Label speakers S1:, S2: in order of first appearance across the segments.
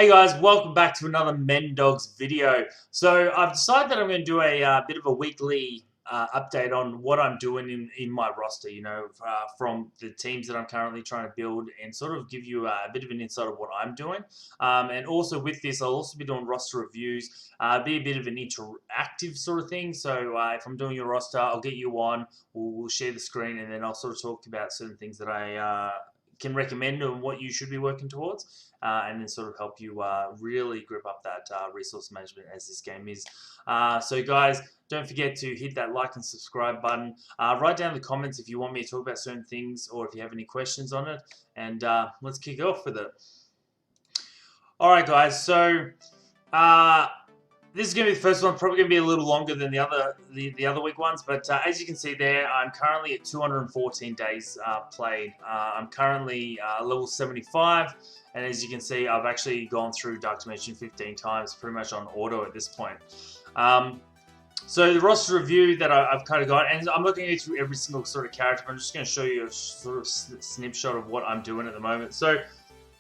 S1: Hey guys, welcome back to another Mendawgs video. So I've decided that I'm going to do a bit of a weekly update on what I'm doing in my roster, from the teams that I'm currently trying to build and sort of give you a bit of an insight of what I'm doing. And also with this, I'll also be doing roster reviews, be a bit of an interactive sort of thing. So if I'm doing your roster, I'll get you on, we'll share the screen, and then I'll sort of talk about certain things that I can recommend and what you should be working towards. And then sort of help you really grip up that resource management as this game is. So guys, don't forget to hit that like and subscribe button. Write down in the comments if you want me to talk about certain things or if you have any questions on it. And let's kick off with it. Alright guys, so this is going to be the first one, probably going to be a little longer than the other week ones, but as you can see there, I'm currently at 214 days played. I'm currently level 75, and as you can see, I've actually gone through Dark Dimension 15 times, pretty much on auto at this point. So the roster review that I've kind of got, and I'm not going to go through every single sort of character, but I'm just going to show you a sort of snapshot of what I'm doing at the moment. So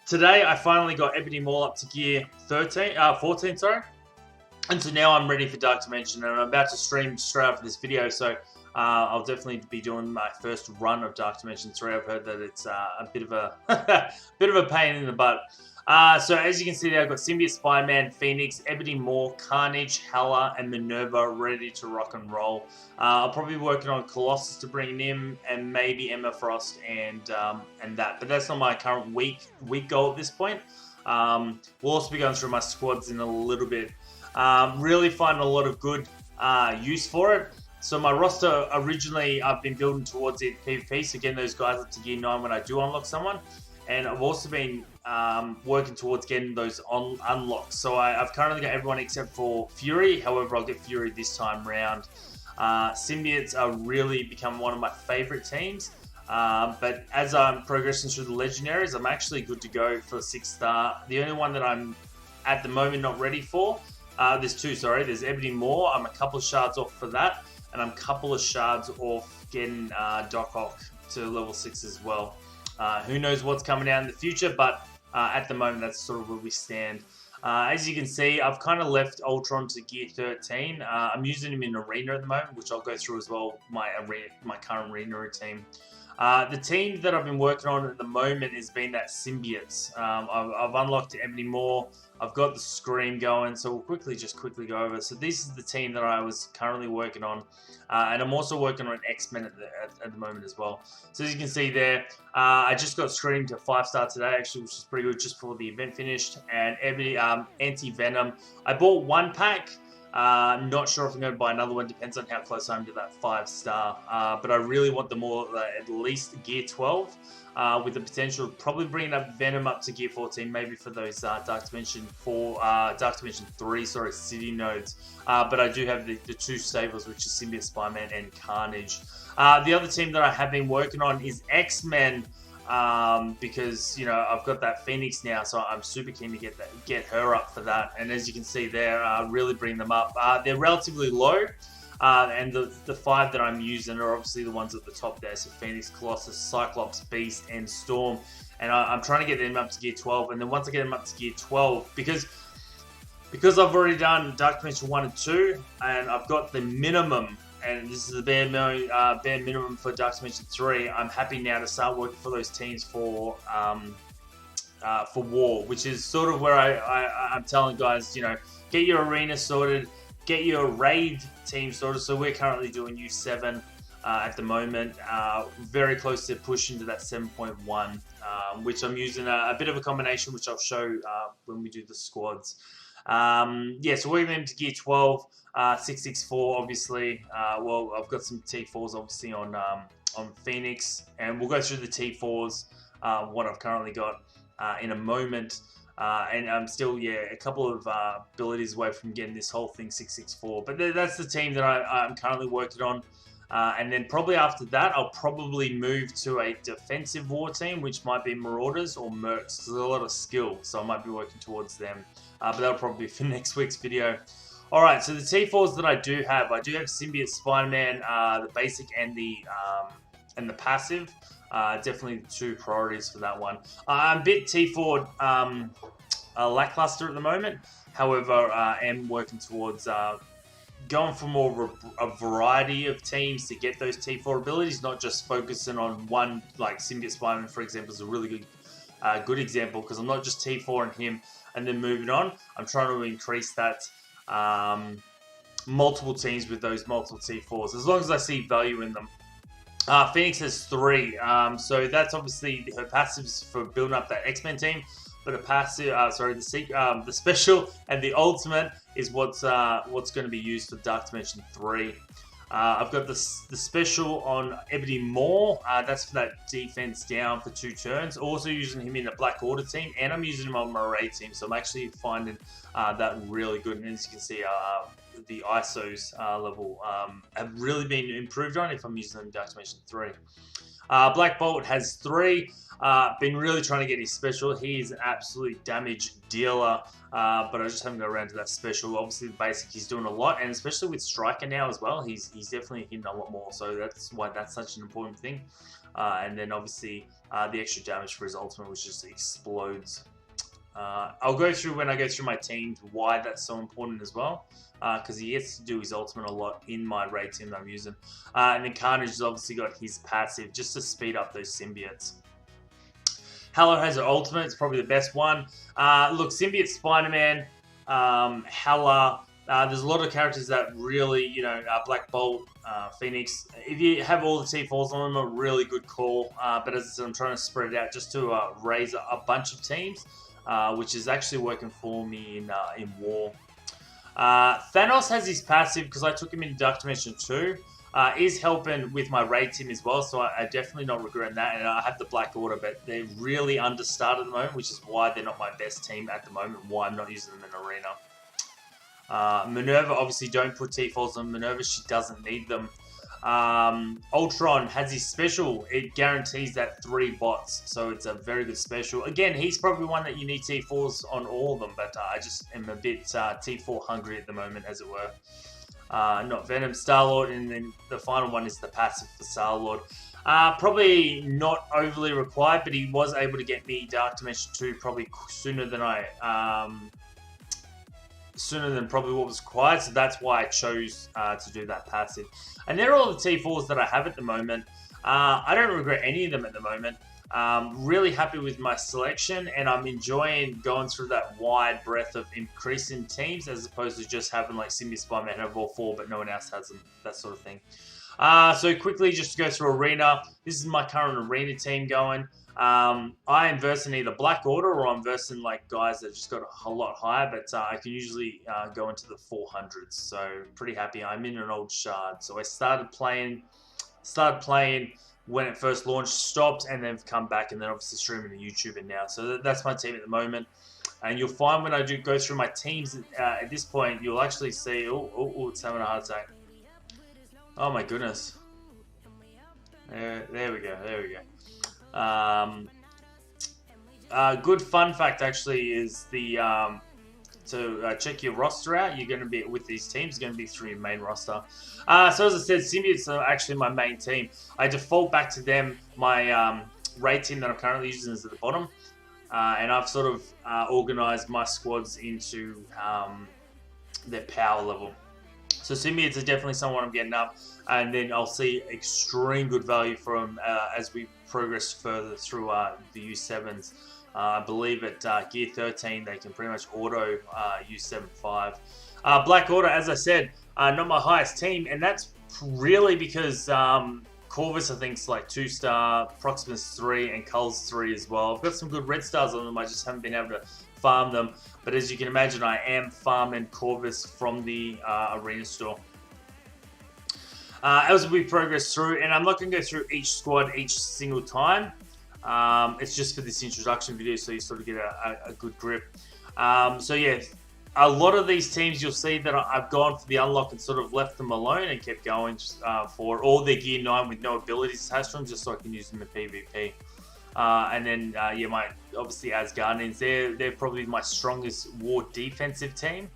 S1: today, I finally got Ebony Maul up to gear 14, sorry. And so now I'm ready for Dark Dimension, and I'm about to stream straight after this video, so I'll definitely be doing my first run of Dark Dimension 3. I've heard that it's a bit of a bit of a pain in the butt. So as you can see there, I've got Symbiote, Spider-Man, Phoenix, Ebony Maw, Carnage, Hela, and Minerva ready to rock and roll. I'll probably be working on Colossus to bring in, and maybe Emma Frost and that. But that's not my current week goal at this point. We'll also be going through my squads in a little bit. Really find a lot of good use for it. So my roster originally I've been building towards it PvP, so getting those guys up to gear 9 when I do unlock someone. And I've also been working towards getting those unlocks. So I've currently got everyone except for Fury. However, I'll get Fury this time round. Symbiotes are really become one of my favorite teams. But as I'm progressing through the legendaries, I'm actually good to go for 6-star. The only one that I'm at the moment not ready for, there's two, sorry. There's Ebony Maw. I'm a couple of shards off for that, and I'm a couple of shards off getting Doc Ock to level 6 as well. Who knows what's coming out in the future, but at the moment, that's sort of where we stand. As you can see, I've kind of left Ultron to gear 13. I'm using him in Arena at the moment, which I'll go through as well, my current Arena routine. The team that I've been working on at the moment has been that Symbiotes. I've unlocked Ebony Maw. I've got the Scream going, so we'll quickly go over. So this is the team that I was currently working on, and I'm also working on X-Men at the moment as well. So as you can see there, I just got Scream to 5-star today, actually, which is pretty good just before the event finished. And Ebony Anti-Venom. I bought one pack. Not sure if I'm going to buy another one, depends on how close I am to that 5-star, but I really want them all at least gear 12, with the potential of probably bringing up Venom up to gear 14, maybe for those Dark Dimension 3, sorry, city nodes, but I do have the two stables, which is Symbiote, Spider-Man, and Carnage. The other team that I have been working on is X-Men, because I've got that Phoenix now, so I'm super keen to get her up for that. And as you can see there, really bring them up. They're relatively low, and the 5 that I'm using are obviously the ones at the top there. So Phoenix, Colossus, Cyclops, Beast, and Storm. And I'm trying to get them up to gear 12. And then once I get them up to gear 12, because I've already done Dark Dimension 1 and 2, and I've got the minimum. And this is the bare minimum for Dark Dimension 3. I'm happy now to start working for those teams for War, which is sort of where I'm telling guys, get your arena sorted, get your raid team sorted. So we're currently doing U7 at the moment, very close to push into that 7.1, which I'm using a bit of a combination, which I'll show when we do the squads. Yeah, so we're going to gear 12. 664, obviously. Well, I've got some T4s, obviously, on Phoenix, and we'll go through the T4s, what I've currently got in a moment. And I'm still, a couple of abilities away from getting this whole thing 664. But that's the team that I'm currently working on. And then probably after that, I'll probably move to a defensive war team, which might be Marauders or Mercs. There's a lot of skill, so I might be working towards them. But that'll probably be for next week's video. Alright, so the T4s that I do have Symbiote, Spider-Man, the basic and the passive. Definitely the two priorities for that one. I'm a bit T4 lackluster at the moment. However, I am working towards going for more of a variety of teams to get those T4 abilities, not just focusing on one. Like Symbiote Spider-Man, for example, is a really good example, because I'm not just T4 and him and then moving on. I'm trying to increase that multiple teams with those multiple T4s, as long as I see value in them. Phoenix has 3, so that's obviously her passives for building up that X-Men team. But the passive, the special and the ultimate is what's going to be used for Dark Dimension 3. I've got the special on Ebony Maw. That's for that defense down for 2 turns. Also using him in a Black Order team, and I'm using him on my Raid team. So I'm actually finding that really good. And as you can see, the ISOs level have really been improved on if I'm using them in Dark Dimension 3. Black Bolt has 3. Been really trying to get his special. He's an absolute damage dealer, but I just haven't got around to that special. Obviously, the basic he's doing a lot, and especially with Striker now as well, he's definitely hitting a lot more. So that's why that's such an important thing. And then obviously the extra damage for his ultimate, which just explodes. I'll go through when I go through my teams why that's so important as well, because he gets to do his ultimate a lot in my raid team that I'm using. And then Carnage has obviously got his passive just to speed up those symbiotes. Hello has her ultimate, it's probably the best one. Look, Symbiote Spider-Man, Hela, there's a lot of characters that really, Black Bolt, Phoenix, if you have all the T4s on them, a really good call. But as I said, I'm trying to spread it out just to raise a bunch of teams, which is actually working for me in War. Thanos has his passive, because I took him in Dark Dimension 2. Is helping with my raid team as well, so I definitely not regret that. And I have the Black Order, but they're really understaffed at the moment, which is why they're not my best team at the moment, why I'm not using them in Arena. Minerva, obviously don't put T4s on Minerva, she doesn't need them. Ultron has his special, it guarantees that 3 bots, so it's a very good special. Again, he's probably one that you need T4s on all of them, but I just am a bit T4 hungry at the moment, as it were. Not Venom, Star-Lord, and then the final one is the passive for Star-Lord. Probably not overly required, but he was able to get me Dark Dimension 2 probably sooner than probably what was required, so that's why I chose to do that passive. And they're all the T4s that I have at the moment. I don't regret any of them at the moment. Really happy with my selection, and I'm enjoying going through that wide breadth of increasing teams, as opposed to just having like Symbiote Spider-Man have all 4 but no one else has them, that sort of thing. So quickly, just to go through Arena, this is my current Arena team going. I am versing either Black Order, or I'm versing like guys that just got a lot higher, but I can usually go into the 400s, so pretty happy. I'm in an old shard, so I started playing when it first launched, stopped, and then come back, and then obviously streaming to YouTube and now. So that's my team at the moment. And you'll find when I do go through my teams at this point, you'll actually see, oh, it's having a heart attack. Oh my goodness. There we go. Good fun fact actually is to check your roster out. You're going to be with these teams. Going to be through your main roster. So as I said, Symbiotes are actually my main team. I default back to them. My raid team that I'm currently using is at the bottom, and I've sort of organized my squads into their power level. So Symbiotes are definitely someone I'm getting up, and then I'll see extreme good value from as we progress further through the U7s. I believe at Gear 13 they can pretty much auto use 7.5. Black Order, as I said, not my highest team, and that's really because Corvus I think is like 2-star, Proximus 3, and Cull's 3 as well. I've got some good red stars on them, I just haven't been able to farm them. But as you can imagine, I am farming Corvus from the Arena store. As we progress through, and I'm not going to go through each squad each single time. It's just for this introduction video, so you sort of get a good grip. So yeah, a lot of these teams you'll see that I've gone for the unlock and sort of left them alone and kept going for all their Gear 9 with no abilities attached to them, just so I can use them in PvP. And then yeah, obviously Asgardians, they're probably my strongest war defensive team.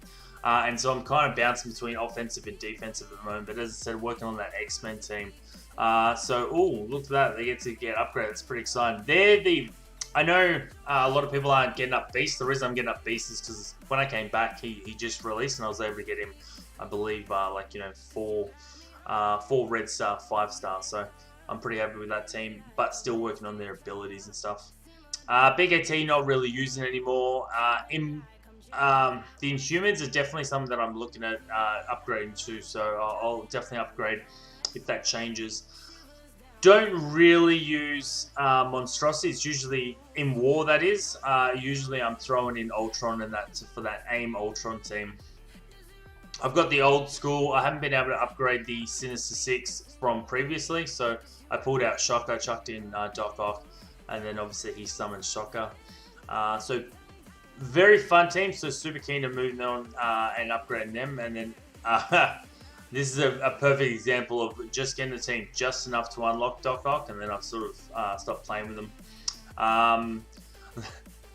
S1: And so I'm kind of bouncing between offensive and defensive at the moment. But as I said, working on that X-Men team. So, look at that. They get to get upgraded. It's pretty exciting. They're the I know a lot of people aren't getting up Beast. The reason I'm getting up Beast is because when I came back, he just released, and I was able to get him, I believe, like, you know, four red star, 5 star. So I'm pretty happy with that team, but still working on their abilities and stuff. Big AT not really using anymore. The Inhumans are definitely something that I'm looking at upgrading to, so I'll definitely upgrade if that changes. Don't really use Monstrosity. It's usually in war, that is. Usually I'm throwing in Ultron and that for that AIM Ultron team. I've got the old school. I haven't been able to upgrade the Sinister 6 from previously, so I pulled out Shocker, chucked in Doc Ock, and then obviously he summoned Shocker. So very fun team, so super keen to move on and upgrading them. And then this is a perfect example of just getting the team just enough to unlock Doc Ock, and then I've sort of stopped playing with them.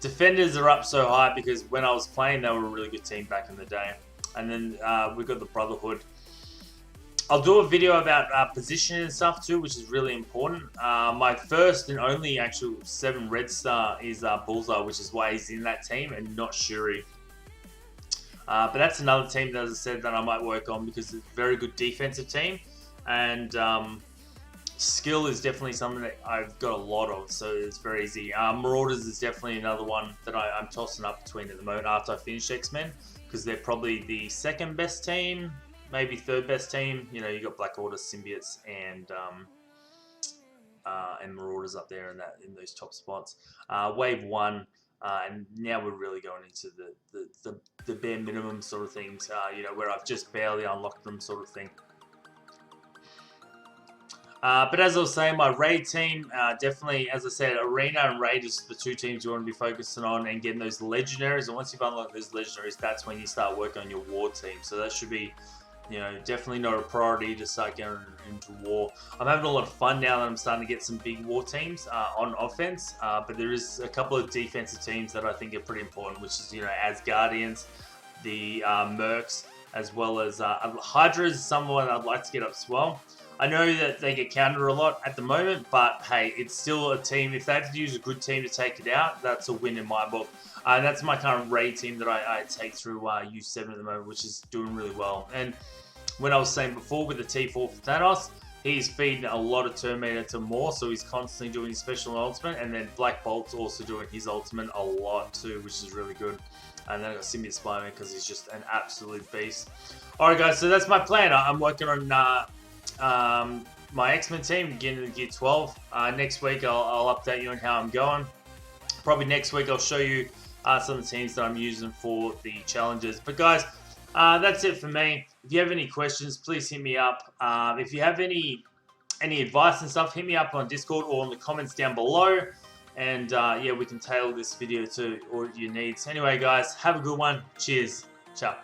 S1: Defenders are up so high because when I was playing, they were a really good team back in the day. And then we've got the Brotherhood. I'll do a video about positioning and stuff too, which is really important. My first and only actual 7 red star is Bullseye, which is why he's in that team and not Shuri. But that's another team that, as I said, that I might work on because it's a very good defensive team. And skill is definitely something that I've got a lot of, so it's very easy. Marauders is definitely another one that I'm tossing up between at the moment after I finish X-Men, because they're probably the second best team, maybe third best team. You know, you got Black Order, Symbiotes, and Marauders up there in those top spots. Wave 1, and now we're really going into the bare minimum sort of things. You know, where I've just barely unlocked them, sort of thing. But as I was saying, my raid team, definitely, as I said, Arena and Raid is the 2 teams you want to be focusing on and getting those legendaries. And once you've unlocked those legendaries, that's when you start working on your war team. So that should be, you know, definitely not a priority to start getting into war. I'm having a lot of fun now that I'm starting to get some big war teams on offense. But there is a couple of defensive teams that I think are pretty important, which is, you know, Asgardians, the Mercs, as well as Hydra is someone I'd like to get up as well. I know that they get countered a lot at the moment, but hey, it's still a team. If they have to use a good team to take it out, that's a win in my book. And that's my current raid team that I take through U7 at the moment, which is doing really well. And when I was saying before with the T4 for Thanos, he's feeding a lot of Terminator to Moore, so he's constantly doing his special and ultimate. And then Black Bolt's also doing his ultimate a lot too, which is really good. And then I got Symbiote Spider-Man because he's just an absolute beast. Alright guys, so that's my plan. I'm working on my X-Men team, getting to Gear 12. Next week I'll update you on how I'm going. Probably next week I'll show you some of the teams that I'm using for the challenges. But guys, that's it for me. If you have any questions, please hit me up. If you have any advice and stuff, hit me up on Discord or in the comments down below. And yeah, we can tailor this video to all your needs. Anyway guys, have a good one. Cheers. Ciao.